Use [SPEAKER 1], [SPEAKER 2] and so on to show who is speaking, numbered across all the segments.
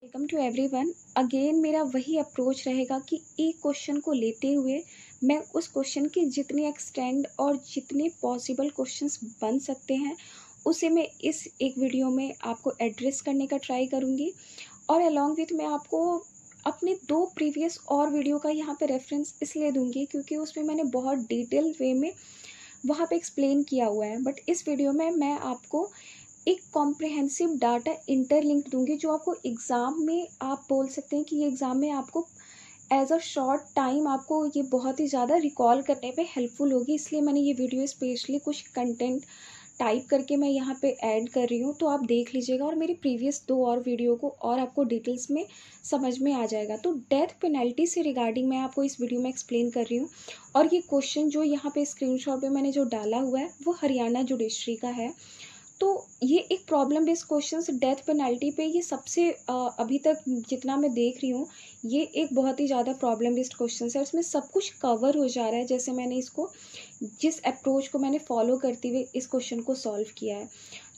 [SPEAKER 1] Welcome to everyone. Again मेरा वही approach रहेगा कि एक क्वेश्चन को लेते हुए मैं उस क्वेश्चन की जितनी एक्सटेंड और जितने पॉसिबल क्वेश्चंस बन सकते हैं उसे मैं इस एक वीडियो में आपको एड्रेस करने का ट्राई करूँगी। और अलॉन्ग विथ मैं आपको अपने दो प्रीवियस और वीडियो का यहाँ पे रेफरेंस इसलिए दूंगी क्योंकि उसमें मैंने बहुत डिटेल वे में वहाँ पे एक्सप्लेन किया हुआ है। बट इस वीडियो में मैं आपको एक कॉम्प्रिहेंसिव डाटा इंटरलिंक्ड दूंगी जो आपको एग्ज़ाम में आप बोल सकते हैं कि ये एग्ज़ाम में आपको एज अ शॉर्ट टाइम आपको ये बहुत ही ज़्यादा रिकॉल करने में हेल्पफुल होगी। इसलिए मैंने ये वीडियो स्पेशली कुछ कंटेंट टाइप करके मैं यहाँ पे ऐड कर रही हूँ, तो आप देख लीजिएगा और मेरी प्रीवियस दो और वीडियो को और आपको डिटेल्स में समझ में आ जाएगा। तो डेथ पेनल्टी से रिगार्डिंग मैं आपको इस वीडियो में एक्सप्लेन कर रही हूँ। और ये क्वेश्चन जो यहाँ पे स्क्रीनशॉट पे मैंने जो डाला हुआ है वो हरियाणा जुडिशरी का है। तो ये एक problem based questions death penalty पे ये सबसे अभी तक जितना मैं देख रही हूँ ये एक बहुत ही ज़्यादा प्रॉब्लम बेस्ड क्वेश्चंस है। इसमें सब कुछ कवर हो जा रहा है जैसे मैंने इसको जिस अप्रोच को मैंने फॉलो करते हुए इस क्वेश्चन को सॉल्व किया है।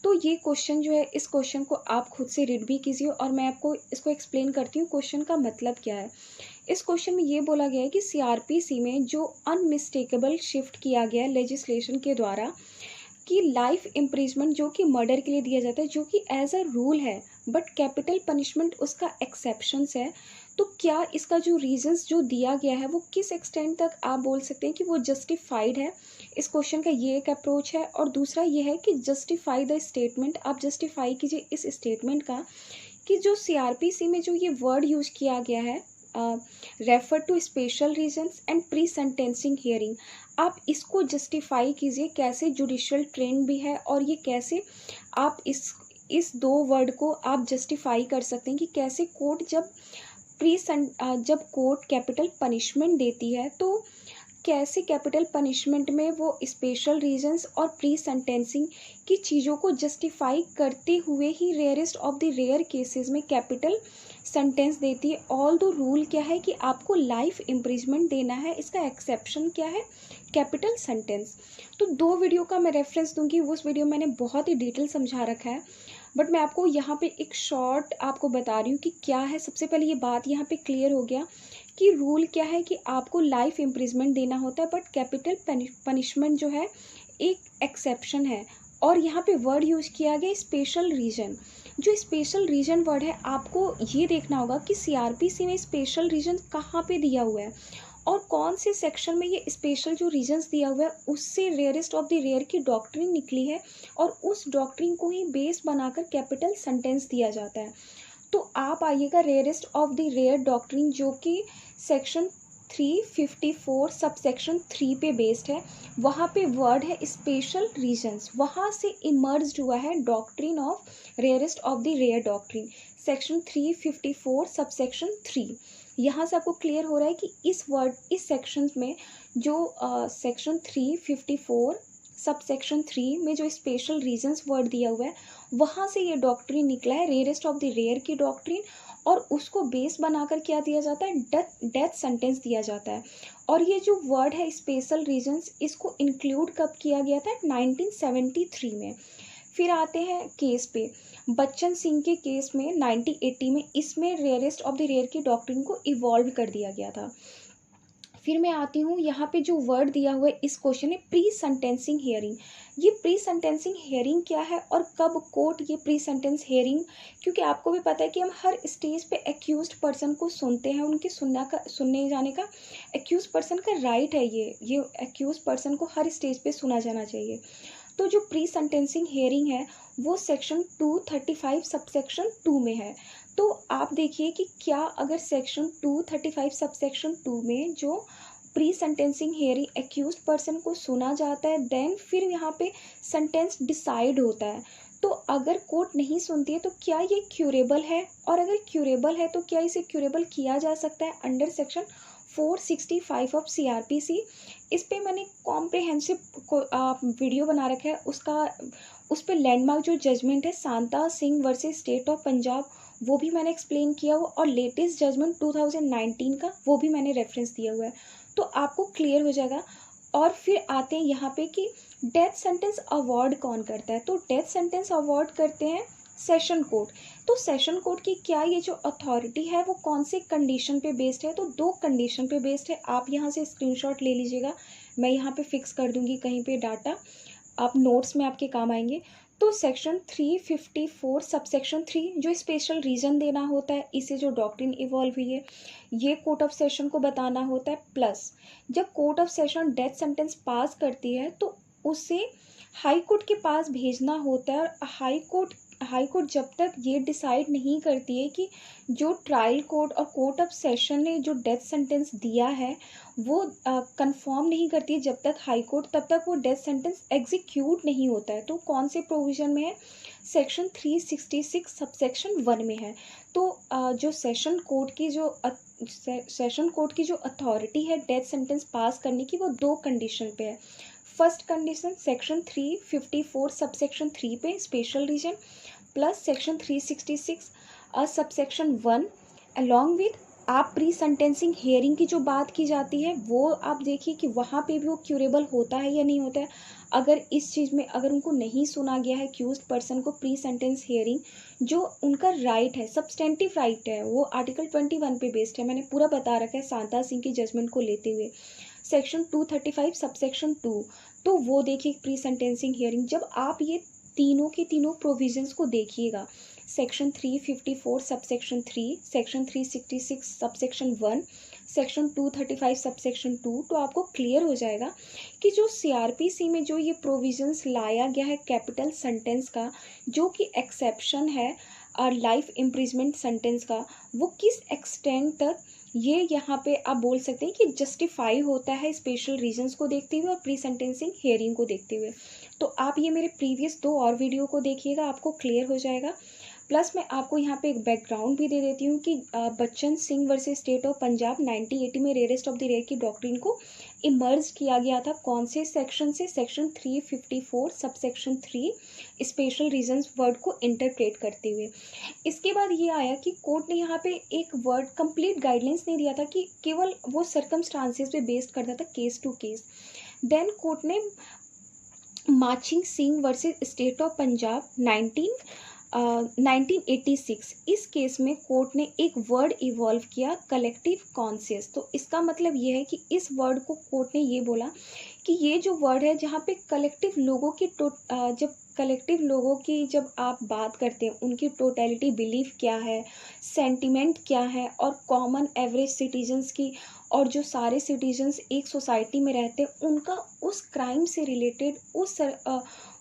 [SPEAKER 1] तो ये क्वेश्चन जो है इस क्वेश्चन को आप खुद से रीड भी कीजिए और मैं आपको इसको एक्सप्लेन करती हूँ क्वेश्चन का मतलब क्या है। इस क्वेश्चन में ये बोला गया है कि सीआरपीसी में जो अनमिस्टेकेबल शिफ्ट किया गया है लेजिस्लेशन के द्वारा कि लाइफ इम्प्रिजमेंट जो कि मर्डर के लिए दिया जाता है जो कि एज अ रूल है बट कैपिटल पनिशमेंट उसका एक्सेप्शंस है। तो क्या इसका जो रीजंस जो दिया गया है वो किस एक्सटेंट तक आप बोल सकते हैं कि वो जस्टिफाइड है। इस क्वेश्चन का ये एक अप्रोच है। और दूसरा ये है कि जस्टिफाई द स्टेटमेंट, आप जस्टिफाई कीजिए इस स्टेटमेंट का कि जो सीआरपीसी में जो ये वर्ड यूज किया गया है refer to special reasons and pre sentencing hearing, आप इसको जस्टिफाई कीजिए कैसे जुडिशियल ट्रेंड भी है और ये कैसे आप इस दो वर्ड को आप जस्टिफाई कर सकते हैं कि कैसे कोर्ट जब कोर्ट कैपिटल पनिशमेंट देती है तो कैसे कैपिटल पनिशमेंट में वो स्पेशल रीजंस और प्री सेंटेंसिंग की चीज़ों को जस्टिफाई करते हुए ही rarest of the rare cases में कैपिटल सेंटेंस देती है। ऑल दो रूल क्या है कि आपको लाइफ इम्प्रिजमेंट देना है, इसका एक्सेप्शन क्या है कैपिटल सेंटेंस। तो दो वीडियो का मैं रेफरेंस दूंगी, उस वीडियो मैंने बहुत ही डिटेल समझा रखा है बट मैं आपको यहाँ पे एक शॉर्ट आपको बता रही हूँ कि क्या है। सबसे पहले ये बात यहाँ पे क्लियर हो गया कि रूल क्या है कि आपको लाइफ इम्प्रिजमेंट देना होता है बट कैपिटल पनिशमेंट जो है एक एक्सेप्शन है। और यहाँ पे वर्ड यूज किया गया स्पेशल रीजन। जो स्पेशल रीजन वर्ड है आपको ये देखना होगा कि सीआरपीसी में स्पेशल रीजन कहाँ पे दिया हुआ है और कौन से सेक्शन में ये स्पेशल जो रीजंस दिया हुआ है उससे रेयरेस्ट ऑफ द रेयर की डॉक्ट्रिन निकली है और उस डॉक्ट्रिन को ही बेस बनाकर कैपिटल सेंटेंस दिया जाता है। तो आप आइएगा rarest of the rare doctrine जो कि सेक्शन 354 सब सेक्शन 3 पे बेस्ड है। वहाँ पे वर्ड है स्पेशल रीजंस, वहाँ से इमर्ज हुआ है doctrine of rarest of the rare doctrine section 354 sub section 3। यहाँ से आपको क्लियर हो रहा है कि इस सेक्शन में जो सेक्शन 354 सब सेक्शन 3 में जो स्पेशल रीजंस वर्ड दिया हुआ है वहाँ से ये डॉक्ट्रिन निकला है रेयरेस्ट ऑफ द रेयर की डॉक्ट्रिन और उसको बेस बनाकर क्या दिया जाता है डेथ सेंटेंस दिया जाता है। और ये जो वर्ड है स्पेशल रीजंस इसको इंक्लूड कब किया गया था 1973 में। फिर आते हैं केस पे, बच्चन सिंह के केस में 1980 में इसमें रेयरेस्ट ऑफ द रेयर की डॉक्ट्रिन को इवॉल्व कर दिया गया था। फिर मैं आती हूँ यहाँ पे जो वर्ड दिया हुआ है इस क्वेश्चन में प्री सेंटेंसिंग हियरिंग। ये प्री सेंटेंसिंग हियरिंग क्या है और कब कोर्ट ये प्री सेंटेंस हियरिंग, क्योंकि आपको भी पता है कि हम हर स्टेज पे एक्यूज्ड पर्सन को सुनते हैं, उनके सुनने जाने का एक्यूज्ड पर्सन का राइट है। ये एक्यूज्ड पर्सन को हर स्टेज पे सुना जाना चाहिए। तो जो प्री सेंटेंसिंग हियरिंग है वो सेक्शन 235 सब सेक्शन 2 में है। तो आप देखिए कि क्या अगर सेक्शन 235 सब सेक्शन 2 में जो pre sentencing hearing accused person को सुना जाता है देन फिर यहाँ पे सेंटेंस डिसाइड होता है। तो अगर कोर्ट नहीं सुनती है तो क्या ये क्यूरेबल है और अगर क्यूरेबल है तो क्या इसे क्यूरेबल किया जा सकता है अंडर सेक्शन 465 ऑफ सीआरपीसी। इस पे मैंने कॉम्प्रिहेंसिव वीडियो बना रखा है, उस पर लैंडमार्क जो जजमेंट है Santa Singh versus state of Punjab वो भी मैंने एक्सप्लेन किया हुआ और लेटेस्ट जजमेंट 2019 का वो भी मैंने रेफरेंस दिया हुआ है, तो आपको क्लियर हो जाएगा। और फिर आते हैं यहाँ पे कि डेथ सेंटेंस अवार्ड कौन करता है। तो डेथ सेंटेंस अवार्ड करते हैं सेशन कोड। तो सेशन कोड की क्या ये जो अथॉरिटी है वो कौन से कंडीशन पे बेस्ड है, तो 2 कंडीशन पे बेस्ड है। आप यहाँ से स्क्रीनशॉट ले लीजिएगा, मैं यहाँ पे फिक्स कर दूँगी कहीं पे डाटा, आप नोट्स में आपके काम आएंगे। तो सेक्शन 354 सबसेक्शन 3 जो स्पेशल रीजन देना होता है, इसे जो डॉक्ट्रिन इवॉल्व हुई है ये कोर्ट ऑफ सेशन को बताना होता है। प्लस जब court of session death sentence pass करती है तो उसे हाई कोर्ट के पास भेजना होता है, और हाई कोर्ट जब तक ये डिसाइड नहीं करती है कि जो ट्रायल कोर्ट और कोर्ट ऑफ सेशन ने जो डेथ सेंटेंस दिया है वो कंफर्म नहीं करती है जब तक हाई कोर्ट, तब तक वो डेथ सेंटेंस एग्जीक्यूट नहीं होता है। तो कौन से प्रोविजन में है, सेक्शन 366 सबसेक्शन 1 में है। तो जो सेशन कोर्ट की जो अथॉरिटी है डेथ सेंटेंस पास करने की, वो 2 कंडीशन पे है। फर्स्ट कंडीशन सेक्शन 354 सबसेक्शन 3 पे special reason, plus section 366 subsection 1 along with आप प्री सेंटेंसिंग हियरिंग की जो बात की जाती है वो आप देखिए कि वहाँ पे भी वो क्यूरेबल होता है या नहीं होता है। अगर इस चीज़ में अगर उनको नहीं सुना गया है अक्यूज्ड पर्सन को प्री सेंटेंस हियरिंग, जो उनका राइट है, सब्सटेंटिव राइट है, वो आर्टिकल 21 पे बेस्ड है, मैंने पूरा बता रखा है शांता सिंह की जजमेंट को लेते हुए। सेक्शन 235 सबसेक्शन 2, तो वो देखिए प्री सेंटेंसिंग हियरिंग। जब आप ये तीनों के तीनों प्रोविजंस को देखिएगा, section 354 subsection 3, section 366 subsection 1, section 235 subsection 2, तो आपको क्लियर हो जाएगा कि जो सीआरपीसी में जो ये प्रोविजंस लाया गया है कैपिटल सेंटेंस का, जो कि एक्सेप्शन है और लाइफ इम्प्रिजमेंट सेंटेंस का, वो किस एक्सटेंट तक ये यहाँ पे आप बोल सकते हैं कि जस्टिफाई होता है स्पेशल रीजंस को देखते हुए और प्री सेंटेंसिंग हियरिंग को देखते हुए। तो आप ये मेरे प्रीवियस 2 और वीडियो को देखिएगा, आपको क्लियर हो जाएगा। प्लस मैं आपको यहाँ पे एक बैकग्राउंड भी दे देती हूँ कि Bachchan Singh versus state of Punjab 1980 में रेयरेस्ट ऑफ द रेयर की डॉक्ट्रिन को इमर्ज किया गया था। कौन से सेक्शन से, section 354 subsection 3 special reasons word को इंटरप्रेट करते हुए। इसके बाद ये आया कि कोर्ट ने यहाँ पे एक वर्ड कंप्लीट गाइडलाइंस नहीं दिया था कि केवल वो सर्कमस्टांसेस पे बेस्ड करता था case to case. Then court ने Machhi Singh versus state of Punjab 1986, इस केस में कोर्ट ने एक वर्ड इवॉल्व किया कलेक्टिव कॉन्शियस। तो इसका मतलब ये है कि इस वर्ड को कोर्ट ने ये बोला कि ये जो वर्ड है जहाँ पे कलेक्टिव लोगों की जब कलेक्टिव लोगों की जब आप बात करते हैं उनकी टोटलिटी बिलीफ क्या है, सेंटिमेंट क्या है, और कॉमन एवरेज सिटीजन्स की, और जो सारे सिटीजन्स एक सोसाइटी में रहते हैं उनका उस क्राइम से रिलेटेड,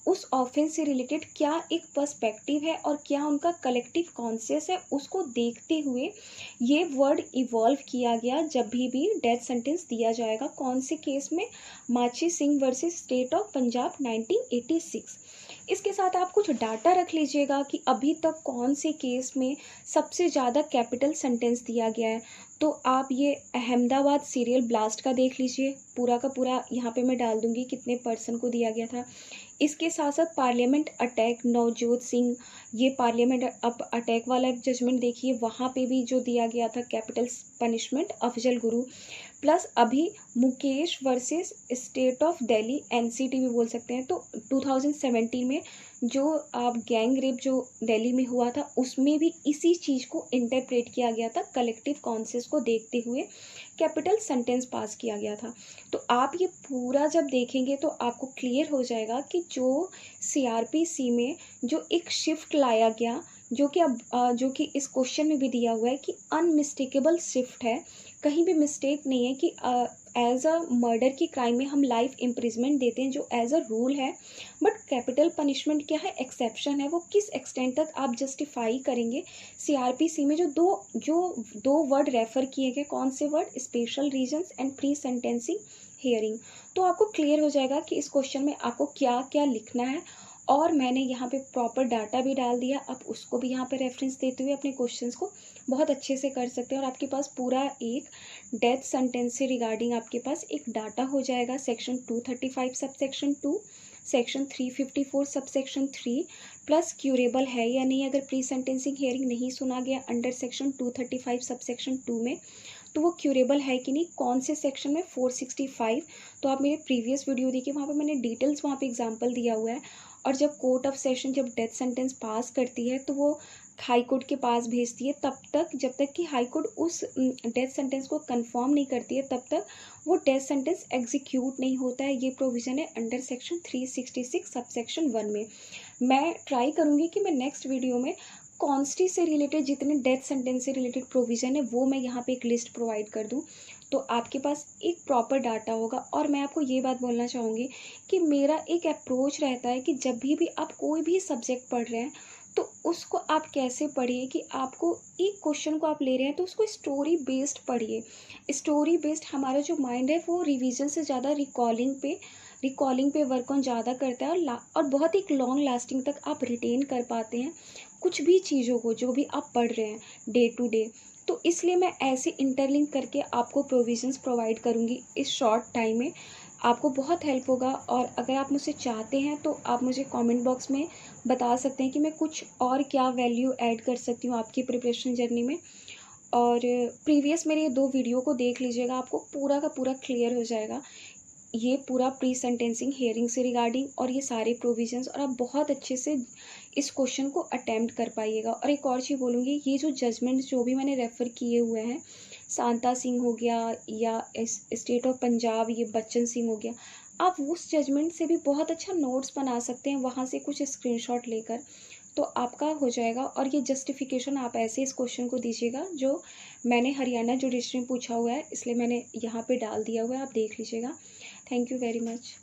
[SPEAKER 1] उस ऑफेंस से रिलेटेड क्या एक पर्सपेक्टिव है और क्या उनका कलेक्टिव कॉन्शियस है, उसको देखते हुए ये वर्ड इवॉल्व किया गया जब भी डेथ सेंटेंस दिया जाएगा। कौन से केस में, माची Singh versus state of Punjab 1986। इसके साथ आप कुछ डाटा रख लीजिएगा कि अभी तक कौन से केस में सबसे ज़्यादा कैपिटल सेंटेंस दिया गया है। तो आप ये अहमदाबाद सीरियल ब्लास्ट का देख लीजिए, पूरा का पूरा यहाँ पे मैं डाल दूँगी कितने पर्सन को दिया गया था। इसके साथ साथ पार्लियामेंट अटैक नवजोत सिंह, ये पार्लियामेंट अटैक वाला जजमेंट देखिए, वहाँ पे भी जो दिया गया था capital punishment Afzal Guru. Plus अभी Mukesh versus state of Delhi, NCT भी बोल सकते हैं, तो 2017 में जो आप गैंग रेप जो दिल्ली में हुआ था उसमें भी इसी चीज़ को इंटरप्रेट किया गया था, कलेक्टिव कॉन्शियस को देखते हुए कैपिटल सेंटेंस पास किया गया था। तो आप ये पूरा जब देखेंगे तो आपको क्लियर हो जाएगा कि जो सीआरपीसी में जो एक शिफ्ट लाया गया, जो कि इस क्वेश्चन में भी दिया हुआ है कि अनमिस्टेकेबल शिफ्ट है, कहीं भी मिस्टेक नहीं है कि एज अ मर्डर की क्राइम में हम लाइफ इम्प्रिजमेंट देते हैं जो एज अ रूल है, बट कैपिटल पनिशमेंट क्या है, एक्सेप्शन है। वो किस एक्सटेंट तक आप जस्टिफाई करेंगे। सीआरपीसी में जो दो वर्ड रेफर किए गए, कौन से word, special reasons and pre sentencing hearing. तो आपको क्लियर हो जाएगा कि इस क्वेश्चन में आपको क्या क्या लिखना है, और मैंने यहाँ पे प्रॉपर डाटा भी डाल दिया, आप उसको भी यहाँ पे रेफरेंस देते हुए अपने क्वेश्चंस को बहुत अच्छे से कर सकते हैं। और आपके पास पूरा एक डेथ सेंटेंस से रिगार्डिंग आपके पास एक डाटा हो जाएगा, section 235 subsection 2, section 354 subsection 3, plus curable है या नहीं अगर प्री सेंटेंसिंग हियरिंग नहीं सुना गया अंडर सेक्शन 235 सबसेक्शन 2 में, तो वो क्यूरेबल है कि नहीं, कौन से सेक्शन में, 465। तो आप मेरे प्रीवियस वीडियो देखिए, वहाँ पे मैंने डिटेल्स वहाँ पे एग्जांपल दिया हुआ है। और जब कोर्ट ऑफ सेशन जब डेथ सेंटेंस पास करती है तो वो हाई कोर्ट के पास भेजती है, तब तक जब तक कि हाई कोर्ट उस डेथ सेंटेंस को कंफर्म नहीं करती है तब तक वो डेथ सेंटेंस एग्जीक्यूट नहीं होता है। ये प्रोविज़न है अंडर सेक्शन 366 सब सेक्शन 1 में। मैं ट्राई करूँगी कि मैं नेक्स्ट वीडियो में कॉन्स्टी से रिलेटेड जितने डेथ सेंटेंस से रिलेटेड प्रोविज़न है वो मैं यहाँ पे एक लिस्ट प्रोवाइड कर दूँ, तो आपके पास एक प्रॉपर डाटा होगा। और मैं आपको ये बात बोलना चाहूँगी कि मेरा एक अप्रोच रहता है कि जब भी आप कोई भी सब्जेक्ट पढ़ रहे हैं तो उसको आप कैसे पढ़िए कि आपको एक क्वेश्चन को आप ले रहे हैं तो उसको स्टोरी बेस्ड पढ़िए। स्टोरी बेस्ड हमारा जो माइंड है वो रिवीजन से ज़्यादा रिकॉलिंग पे वर्क ऑन ज़्यादा करता है, और बहुत ही लॉन्ग लास्टिंग तक आप रिटेन कर पाते हैं कुछ भी चीज़ों को जो भी आप पढ़ रहे हैं डे टू डे। तो इसलिए मैं ऐसे इंटरलिंक करके आपको प्रोविज़न्स प्रोवाइड करूँगी इस शॉर्ट टाइम में, आपको बहुत हेल्प होगा। और अगर आप मुझसे चाहते हैं तो आप मुझे कमेंट बॉक्स में बता सकते हैं कि मैं कुछ और क्या वैल्यू ऐड कर सकती हूँ आपकी प्रिपरेशन जर्नी में। और प्रीवियस मेरे ये 2 वीडियो को देख लीजिएगा, आपको पूरा का पूरा क्लियर हो जाएगा ये पूरा प्री सेंटेंसिंग हियरिंग से रिगार्डिंग और ये सारे प्रोविजंस, और आप बहुत अच्छे से इस क्वेश्चन को अटेम्प्ट कर पाइएगा। और एक और चीज़ बोलूँगी, ये जो जजमेंट जो भी मैंने रेफ़र किए हुए हैं, सांता सिंह हो गया या स्टेट ऑफ पंजाब ये बच्चन सिंह हो गया, आप उस जजमेंट से भी बहुत अच्छा नोट्स बना सकते हैं, वहाँ से कुछ स्क्रीनशॉट लेकर, तो आपका हो जाएगा। और ये जस्टिफिकेशन आप ऐसे इस क्वेश्चन को दीजिएगा जो मैंने हरियाणा जुडिशरी में पूछा हुआ है, इसलिए मैंने यहाँ पे डाल दिया हुआ है, आप देख लीजिएगा। Thank you very much.